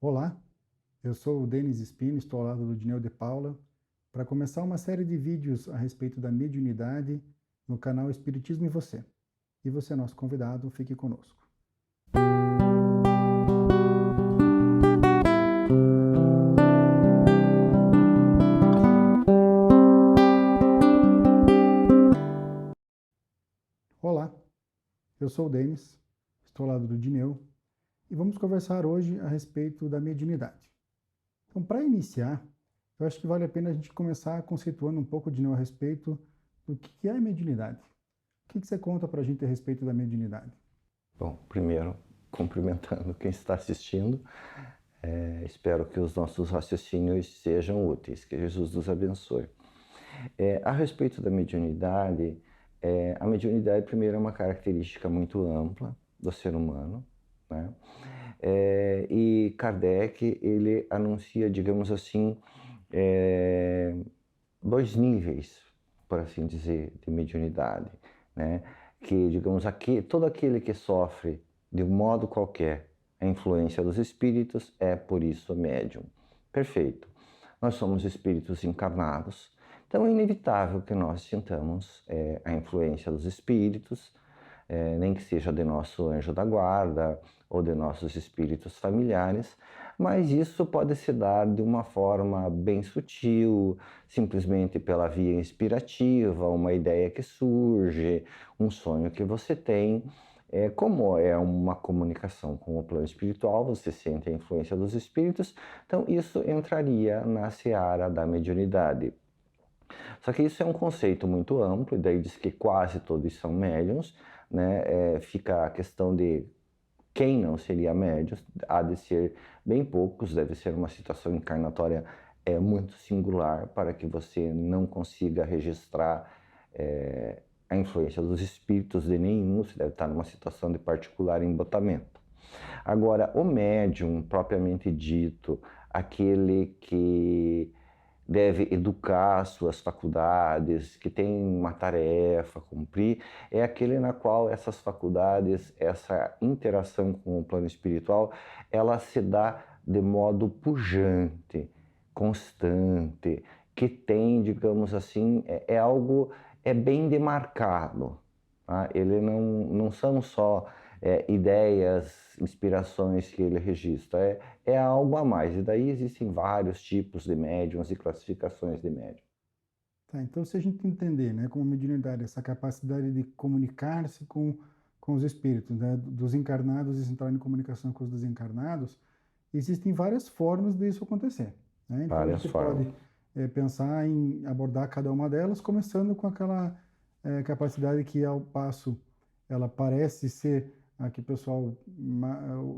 Olá, eu sou o Denis Spino, estou ao lado do Dineu de Paula, para começar uma série de vídeos a respeito da mediunidade no canal Espiritismo e Você. E você é nosso convidado, fique conosco. Olá, eu sou o Denis, estou ao lado do Dineu, e vamos conversar hoje a respeito da mediunidade. Então, para iniciar, eu acho que vale a pena a gente começar conceituando um pouco, Dineu, a respeito do que é a mediunidade. O que você conta para a gente a respeito da mediunidade? Bom, primeiro, cumprimentando quem está assistindo, espero que os nossos raciocínios sejam úteis, que Jesus nos abençoe. A respeito da mediunidade, a mediunidade, primeiro, é uma característica muito ampla do ser humano, né? E Kardec, ele anuncia, digamos assim, dois níveis, por assim dizer, de mediunidade, né? Que, digamos, todo aquele que sofre de um modo qualquer a influência dos espíritos é, por isso, médium. Perfeito. Nós somos espíritos encarnados, então é inevitável que nós sintamos a influência dos espíritos, nem que seja de nosso anjo da guarda ou de nossos espíritos familiares, mas isso pode se dar de uma forma bem sutil, simplesmente pela via inspirativa, uma ideia que surge, um sonho que você tem. Como é uma comunicação com o plano espiritual, você sente a influência dos espíritos, então isso entraria na seara da mediunidade. Só que isso é um conceito muito amplo, e daí diz que quase todos são médiuns, né? Fica a questão de quem não seria médium, há de ser bem poucos, deve ser uma situação encarnatória muito singular para que você não consiga registrar a influência dos espíritos de nenhum, você deve estar numa situação de particular embotamento. Agora, o médium, propriamente dito, aquele que deve educar suas faculdades, que tem uma tarefa a cumprir, é aquele na qual essas faculdades, essa interação com o plano espiritual, ela se dá de modo pujante, constante, que tem, digamos assim, algo bem demarcado. Tá? Ele não são só ideias, inspirações que ele registra, é algo a mais. E daí existem vários tipos de médiums e classificações de médiums. Tá, então, se a gente entender, né, como mediunidade, essa capacidade de comunicar-se com os espíritos, né, dos encarnados e entrar em comunicação com os desencarnados, existem várias formas disso acontecer, né? Então, a Várias gente pode formas. pensar em abordar cada uma delas, começando com aquela capacidade que, ao passo, ela parece ser a que o pessoal,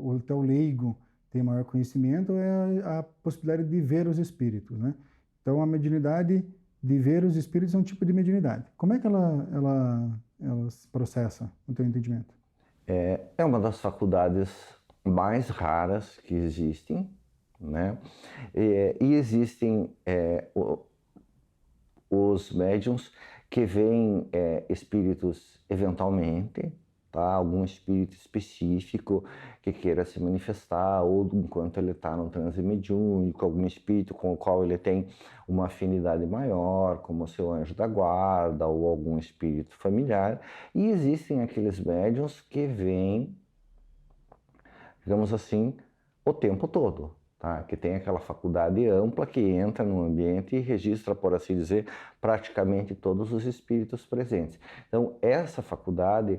ou até o leigo, tem maior conhecimento, é a possibilidade de ver os espíritos, né? Então, a mediunidade de ver os espíritos é um tipo de mediunidade. Como é que ela se processa, no teu entendimento? É uma das faculdades mais raras que existem, né? E existem os médiums que veem espíritos eventualmente, tá? Algum espírito específico que queira se manifestar, ou enquanto ele está no transe mediúnico, algum espírito com o qual ele tem uma afinidade maior, como o seu anjo da guarda ou algum espírito familiar. E existem aqueles médiums que veem, digamos assim, o tempo todo. Tá? Que tem aquela faculdade ampla que entra no ambiente e registra, por assim dizer, praticamente todos os espíritos presentes. Então, essa faculdade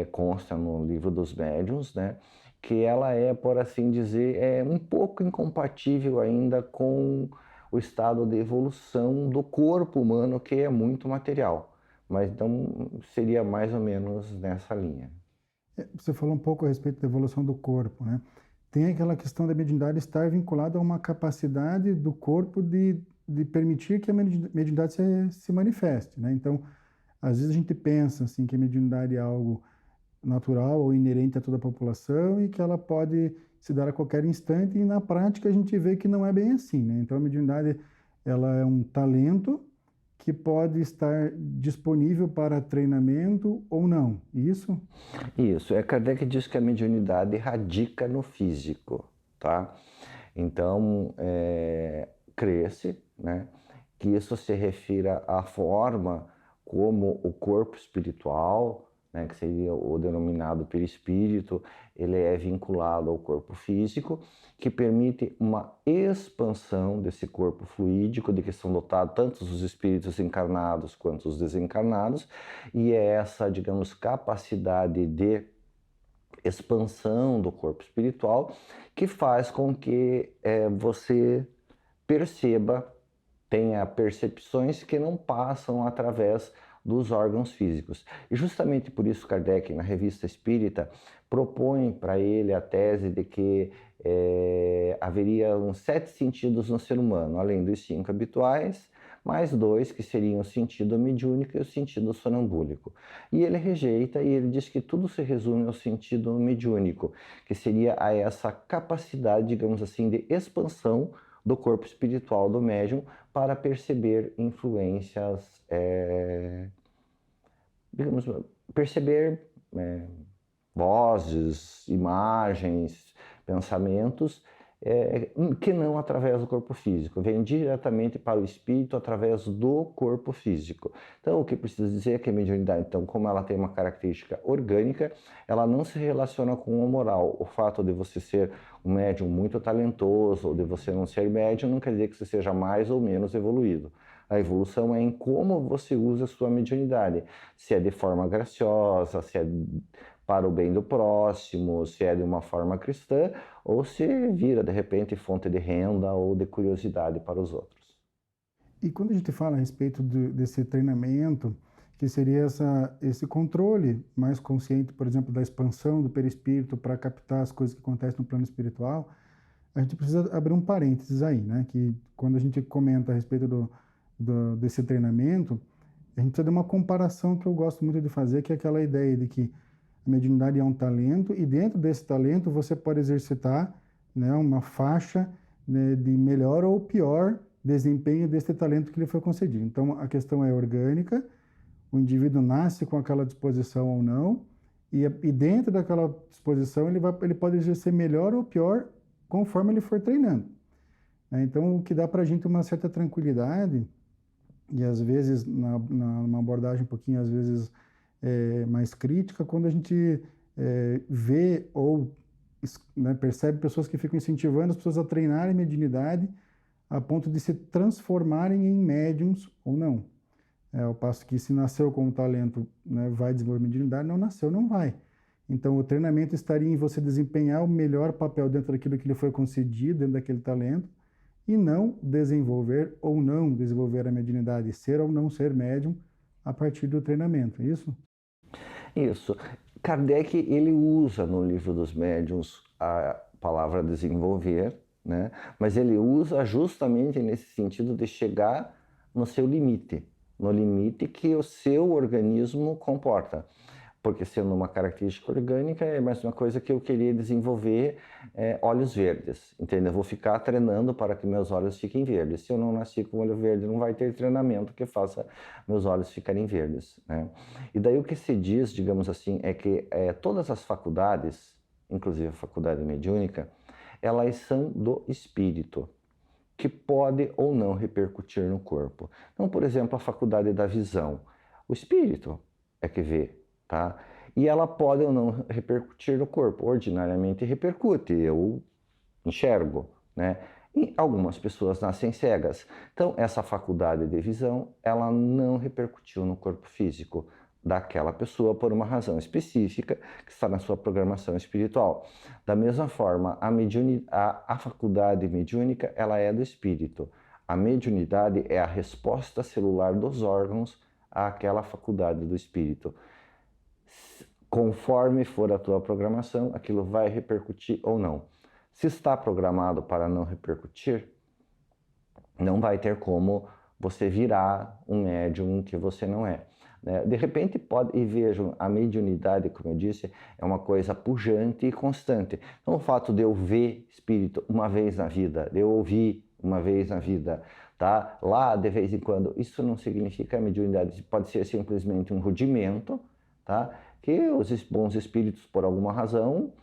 consta no livro dos médiuns, né? Que ela é, por assim dizer, um pouco incompatível ainda com o estado de evolução do corpo humano, que é muito material. Mas então seria mais ou menos nessa linha. Você falou um pouco a respeito da evolução do corpo, né? Tem aquela questão da mediunidade estar vinculada a uma capacidade do corpo de permitir que a mediunidade se manifeste, né? Então, às vezes a gente pensa assim que a mediunidade é algo natural ou inerente a toda a população e que ela pode se dar a qualquer instante, e na prática a gente vê que não é bem assim, né? Então, a mediunidade, ela é um talento que pode estar disponível para treinamento ou não. Isso? Isso, Kardec diz que a mediunidade radica no físico, tá? Então, crê-se, né, que isso se refira à forma como o corpo espiritual, né, que seria o denominado perispírito, ele é vinculado ao corpo físico, que permite uma expansão desse corpo fluídico, de que são dotados tanto os espíritos encarnados quanto os desencarnados, e é essa, digamos, capacidade de expansão do corpo espiritual que faz com que você perceba, tenha percepções que não passam através dos órgãos físicos. E justamente por isso Kardec, na Revista Espírita, propõe para ele a tese de que haveria uns 7 sentidos no ser humano, além dos 5 habituais, mais 2 que seriam o sentido mediúnico e o sentido sonambúlico. E ele rejeita e ele diz que tudo se resume ao sentido mediúnico, que seria a essa capacidade, digamos assim, de expansão do corpo espiritual do médium para perceber influências, digamos, perceber vozes, imagens, pensamentos, que não através do corpo físico, vem diretamente para o espírito através do corpo físico. Então, o que preciso dizer é que a mediunidade, então, como ela tem uma característica orgânica, ela não se relaciona com o moral. O fato de você ser um médium muito talentoso ou de você não ser médium não quer dizer que você seja mais ou menos evoluído. A evolução é em como você usa a sua mediunidade, se é de forma graciosa, se é para o bem do próximo, se é de uma forma cristã, ou se vira, de repente, fonte de renda ou de curiosidade para os outros. E quando a gente fala a respeito desse treinamento, que seria esse controle mais consciente, por exemplo, da expansão do perispírito para captar as coisas que acontecem no plano espiritual, a gente precisa abrir um parênteses aí, né? Que quando a gente comenta a respeito desse treinamento, a gente precisa de uma comparação que eu gosto muito de fazer, que é aquela ideia de que a mediunidade é um talento e dentro desse talento você pode exercitar, né, uma faixa, né, de melhor ou pior desempenho desse talento que lhe foi concedido. Então, a questão é orgânica, o indivíduo nasce com aquela disposição ou não, e dentro daquela disposição ele pode exercer melhor ou pior conforme ele for treinando. Então, o que dá para a gente uma certa tranquilidade, e às vezes, numa abordagem um pouquinho, às vezes, mais crítica, quando a gente vê ou, né, percebe pessoas que ficam incentivando as pessoas a treinarem mediunidade a ponto de se transformarem em médiums ou não. Ao passo que se nasceu com um talento, né, vai desenvolver mediunidade, não nasceu, não vai. Então, o treinamento estaria em você desempenhar o melhor papel dentro daquilo que lhe foi concedido, dentro daquele talento, e não desenvolver ou não desenvolver a mediunidade, ser ou não ser médium a partir do treinamento, é isso? Isso. Kardec, ele usa no Livro dos Médiuns a palavra desenvolver, né? Mas ele usa justamente nesse sentido de chegar no seu limite, no limite que o seu organismo comporta. Porque sendo uma característica orgânica, é a mesma coisa que eu queria desenvolver olhos verdes, entendeu? Eu vou ficar treinando para que meus olhos fiquem verdes. Se eu não nasci com olho verde, não vai ter treinamento que faça meus olhos ficarem verdes, né? E daí o que se diz, digamos assim, é que todas as faculdades, inclusive a faculdade mediúnica, elas são do espírito, que pode ou não repercutir no corpo. Então, por exemplo, a faculdade da visão. O espírito é que vê, tá? E ela pode ou não repercutir no corpo. Ordinariamente repercute, eu enxergo, né? E algumas pessoas nascem cegas. Então, essa faculdade de visão, ela não repercutiu no corpo físico daquela pessoa por uma razão específica que está na sua programação espiritual. Da mesma forma, a faculdade mediúnica, ela é do espírito. A mediunidade é a resposta celular dos órgãos àquela faculdade do espírito. Conforme for a tua programação, aquilo vai repercutir ou não. Se está programado para não repercutir, não vai ter como você virar um médium que você não é. De repente pode, e vejam, a mediunidade, como eu disse, é uma coisa pujante e constante. Então o fato de eu ver espírito uma vez na vida, de eu ouvir uma vez na vida, tá? Lá de vez em quando, isso não significa a mediunidade, pode ser simplesmente um rudimento, tá? Que os bons espíritos, por alguma razão,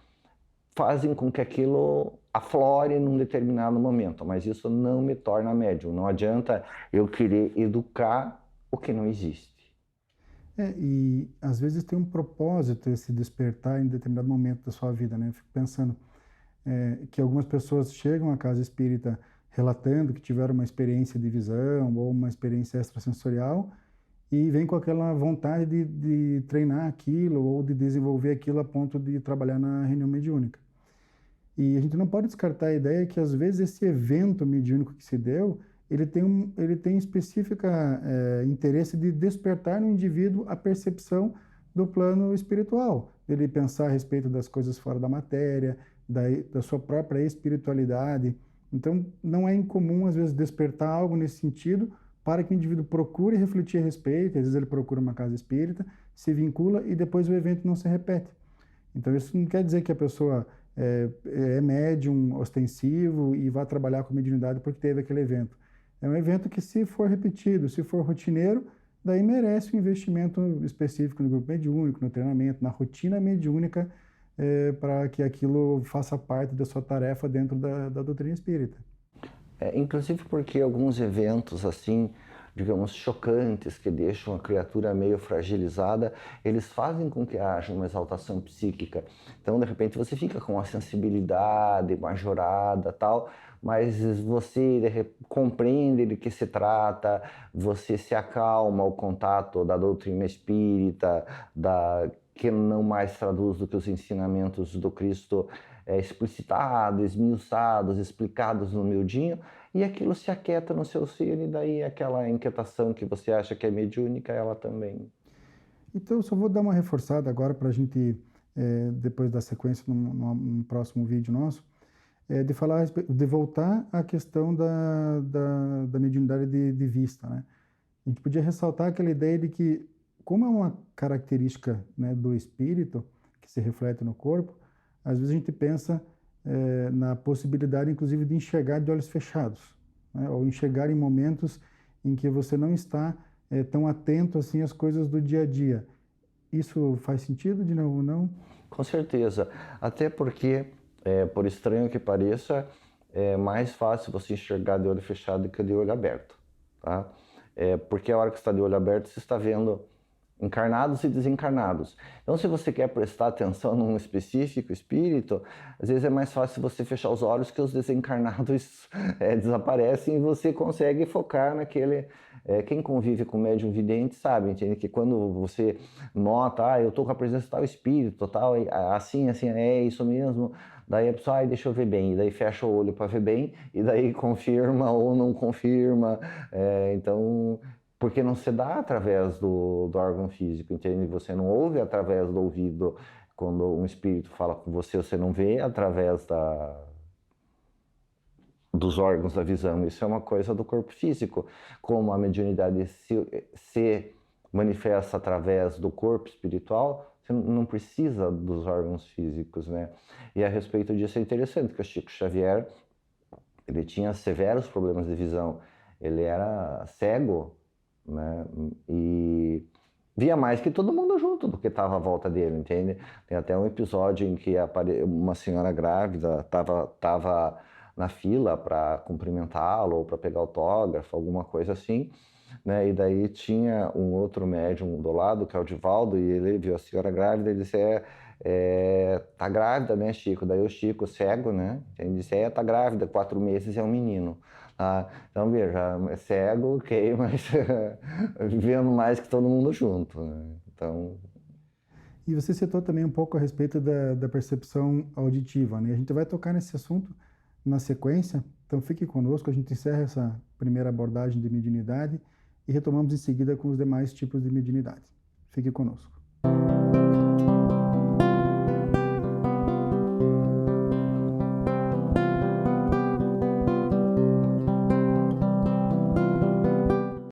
fazem com que aquilo aflore num determinado momento, mas isso não me torna médium. Não adianta eu querer educar o que não existe. E às vezes tem um propósito esse despertar em determinado momento da sua vida, né? Eu fico pensando que algumas pessoas chegam à casa espírita relatando que tiveram uma experiência de visão ou uma experiência extrasensorial e vem com aquela vontade de treinar aquilo ou de desenvolver aquilo a ponto de trabalhar na reunião mediúnica. E a gente não pode descartar a ideia que às vezes esse evento mediúnico que se deu, ele tem específica interesse de despertar no indivíduo a percepção do plano espiritual, ele pensar a respeito das coisas fora da matéria, da sua própria espiritualidade. Então, não é incomum, às vezes, despertar algo nesse sentido para que o indivíduo procure refletir a respeito. Às vezes ele procura uma casa espírita, se vincula e depois o evento não se repete. Então, isso não quer dizer que a pessoa é médium ostensivo e vai trabalhar com mediunidade porque teve aquele evento. É um evento que, se for repetido, se for rotineiro, daí merece um investimento específico no grupo mediúnico, no treinamento, na rotina mediúnica, para que aquilo faça parte da sua tarefa dentro da doutrina espírita. Inclusive porque alguns eventos assim, digamos, chocantes, que deixam a criatura meio fragilizada, eles fazem com que haja uma exaltação psíquica. Então, de repente, você fica com uma sensibilidade majorada, tal, mas você compreende de que se trata, você se acalma ao contato da doutrina espírita, que não mais traduz do que os ensinamentos do Cristo explicitados, esmiuçados, explicados no miudinho, e aquilo se aquieta no seu ser, e daí aquela inquietação que você acha que é mediúnica, ela também. Então, eu só vou dar uma reforçada agora para a gente, depois da sequência, num próximo vídeo nosso, de falar, de voltar à questão da mediunidade de vista, né? A gente podia ressaltar aquela ideia de que, como é uma característica, né, do espírito, que se reflete no corpo, às vezes a gente pensa na possibilidade, inclusive, de enxergar de olhos fechados, né? Ou enxergar em momentos em que você não está tão atento assim às coisas do dia a dia. Isso faz sentido, de novo, não? Com certeza, até porque, por estranho que pareça, é mais fácil você enxergar de olho fechado do que de olho aberto, tá? Porque a hora que você está de olho aberto, você está vendo encarnados e desencarnados. Então, se você quer prestar atenção num específico espírito, às vezes é mais fácil você fechar os olhos, que os desencarnados desaparecem e você consegue focar naquele... quem convive com médium vidente sabe, entende? Que quando você nota, eu estou com a presença de tal espírito, tal, assim, é isso mesmo, daí a pessoa, deixa eu ver bem, e daí fecha o olho para ver bem, e daí confirma ou não confirma, então... Porque não se dá através do órgão físico, entende? Você não ouve através do ouvido. Quando um espírito fala com você, você não vê através dos órgãos da visão. Isso é uma coisa do corpo físico. Como a mediunidade se manifesta através do corpo espiritual, você não precisa dos órgãos físicos, né? E a respeito disso é interessante, que o Chico Xavier, ele tinha severos problemas de visão. Ele era cego, né? E via mais que todo mundo junto do que estava à volta dele, entende? Tem até um episódio em que uma senhora grávida estava na fila para cumprimentá-lo ou para pegar autógrafo, alguma coisa assim, né? E daí tinha um outro médium do lado, que é o Divaldo, e ele viu a senhora grávida e disse: tá grávida, né, Chico? Daí o Chico, cego, né? Ele disse: tá grávida, 4 meses, é um menino. Então, veja, é cego, ok, mas vivendo mais que todo mundo junto, né? Então... E você citou também um pouco a respeito da percepção auditiva, né? A gente vai tocar nesse assunto na sequência, então fique conosco, a gente encerra essa primeira abordagem de mediunidade e retomamos em seguida com os demais tipos de mediunidade. Fique conosco.